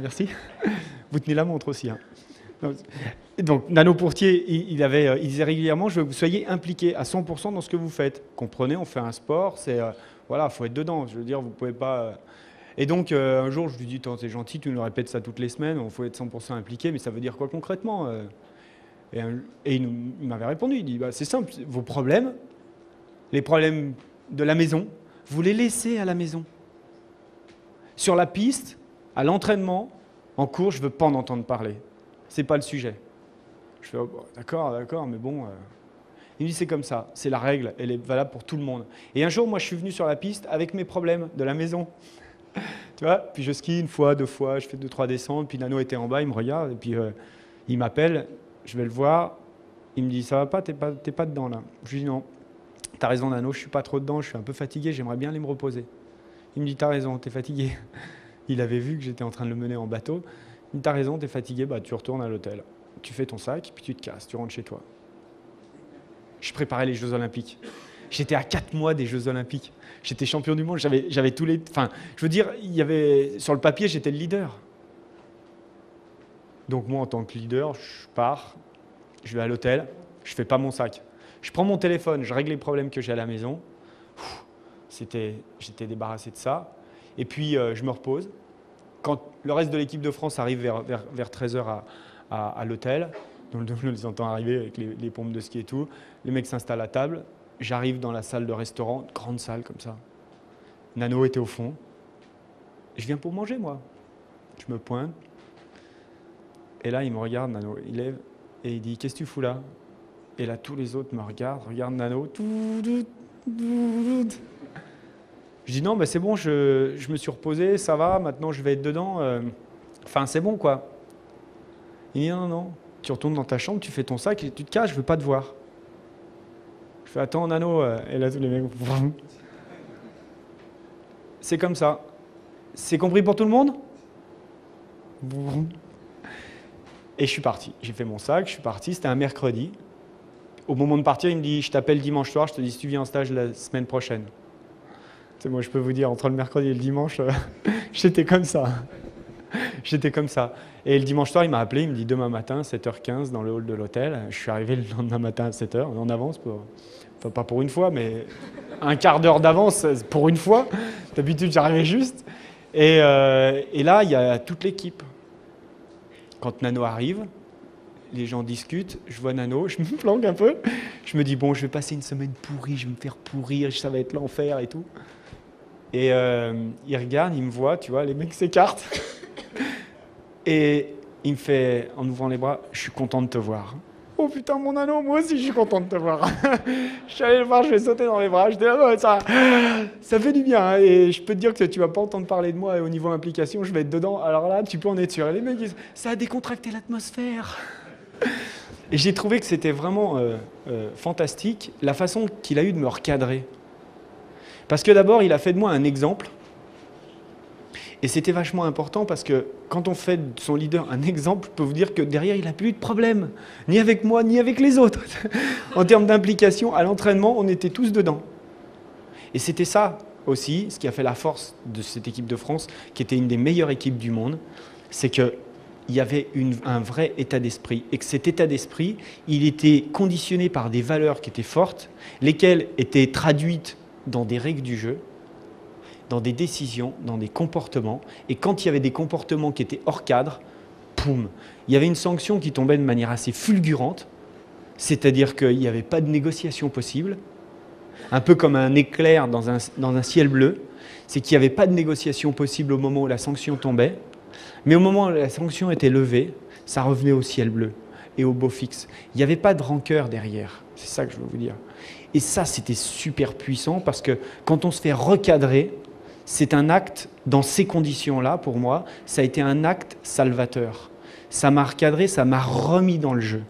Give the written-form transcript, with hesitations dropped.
Merci. Vous tenez la montre aussi. Hein. Donc, Nano Pourtier, il disait régulièrement, je veux que vous soyez impliqués à 100% dans ce que vous faites. Comprenez, on fait un sport, voilà, faut être dedans. Je veux dire, vous pouvez pas. Et donc, un jour, je lui dis, c'est gentil, tu nous répètes ça toutes les semaines, il faut être 100% impliqué, mais ça veut dire quoi concrètement? Et il m'avait répondu, il dit, bah, c'est simple, vos problèmes, les problèmes de la maison, vous les laissez à la maison. Sur la piste, à l'entraînement, en cours, je ne veux pas en entendre parler. Ce n'est pas le sujet. Je fais, oh, d'accord, mais bon. Il me dit, c'est comme ça, c'est la règle, elle est valable pour tout le monde. Et un jour, moi, je suis venu sur la piste avec mes problèmes de la maison. Tu vois, puis je skie une fois, deux fois, je fais 2-3 descentes, puis Nano était en bas, il me regarde, et puis il m'appelle, je vais le voir, il me dit, ça va pas, t'es pas dedans là. Je lui dis, non, t'as raison Nano, je suis pas trop dedans, je suis un peu fatigué, j'aimerais bien aller me reposer. Il me dit, t'as raison, t'es fatigué. Il avait vu que j'étais en train de le mener en bateau. Il me dit, t'as raison, t'es fatigué, bah, tu retournes à l'hôtel. Tu fais ton sac, puis tu te casses, tu rentres chez toi. Je préparais les Jeux Olympiques. J'étais à 4 mois des Jeux Olympiques. J'étais champion du monde, j'avais tous les... Enfin, je veux dire, sur le papier, j'étais le leader. Donc moi, en tant que leader, je pars, je vais à l'hôtel, je fais pas mon sac. Je prends mon téléphone, je règle les problèmes que j'ai à la maison. J'étais débarrassé de ça. Et puis, je me repose. Quand le reste de l'équipe de France arrive vers 13h à l'hôtel, donc je les entends arriver avec les pompes de ski et tout, les mecs s'installent à table. J'arrive dans la salle de restaurant, grande salle comme ça. Nano était au fond. Je viens pour manger, moi. Je me pointe. Et là, il me regarde, Nano. Il lève et il dit, qu'est-ce que tu fous là? Et là, tous les autres me regardent Nano. Je dis, non, mais c'est bon, je me suis reposé, ça va, maintenant je vais être dedans. Enfin, c'est bon, quoi. Il dit, non. Tu retournes dans ta chambre, tu fais ton sac et tu te casses, je veux pas te voir. Je fais, attends, Nano. Et là, tous les mecs... C'est comme ça. C'est compris pour tout le monde? Et je suis parti. J'ai fait mon sac, je suis parti. C'était un mercredi. Au moment de partir, il me dit, je t'appelle dimanche soir, je te dis si tu viens en stage la semaine prochaine. C'est moi, je peux vous dire, entre le mercredi et le dimanche, j'étais comme ça. J'étais comme ça. Et le dimanche soir, il m'a appelé, il me dit demain matin, 7h15, dans le hall de l'hôtel. Je suis arrivé le lendemain matin à 7h, en avance, enfin pas pour une fois, mais un quart d'heure d'avance pour une fois. D'habitude, j'arrivais juste. Et là, il y a toute l'équipe. Quand Nano arrive, les gens discutent, je vois Nano, je me planque un peu. Je me dis, bon, je vais passer une semaine pourrie, je vais me faire pourrir, ça va être l'enfer et tout. Et il regarde, il me voit, tu vois, les mecs s'écartent. Et il me fait, en ouvrant les bras, je suis content de te voir. Oh putain, mon Nano, moi aussi je suis content de te voir. Je suis allé le voir, je vais sauter dans les bras. Je dis, ah, ça fait du bien. Hein. Et je peux te dire que tu vas pas entendre parler de moi et au niveau implication, je vais être dedans. Alors là, tu peux en être sûr. Et les mecs disent, ça a décontracté l'atmosphère. Et j'ai trouvé que c'était vraiment fantastique la façon qu'il a eu de me recadrer. Parce que d'abord, il a fait de moi un exemple. Et c'était vachement important parce que quand on fait de son leader un exemple, je peux vous dire que derrière, il n'a plus eu de problème. Ni avec moi, ni avec les autres. En termes d'implication, à l'entraînement, on était tous dedans. Et c'était ça aussi, ce qui a fait la force de cette équipe de France, qui était une des meilleures équipes du monde, c'est qu'il y avait un vrai état d'esprit. Et que cet état d'esprit, il était conditionné par des valeurs qui étaient fortes, lesquelles étaient traduites dans des règles du jeu, dans des décisions, dans des comportements. Et quand il y avait des comportements qui étaient hors cadre, poum, il y avait une sanction qui tombait de manière assez fulgurante, c'est-à-dire qu'il n'y avait pas de négociation possible, un peu comme un éclair dans un ciel bleu, c'est qu'il n'y avait pas de négociation possible au moment où la sanction tombait, mais au moment où la sanction était levée, ça revenait au ciel bleu et au beau fixe. Il n'y avait pas de rancœur derrière, c'est ça que je veux vous dire. Et ça, c'était super puissant parce que quand on se fait recadrer, c'est un acte, dans ces conditions-là, pour moi, ça a été un acte salvateur. Ça m'a recadré, ça m'a remis dans le jeu.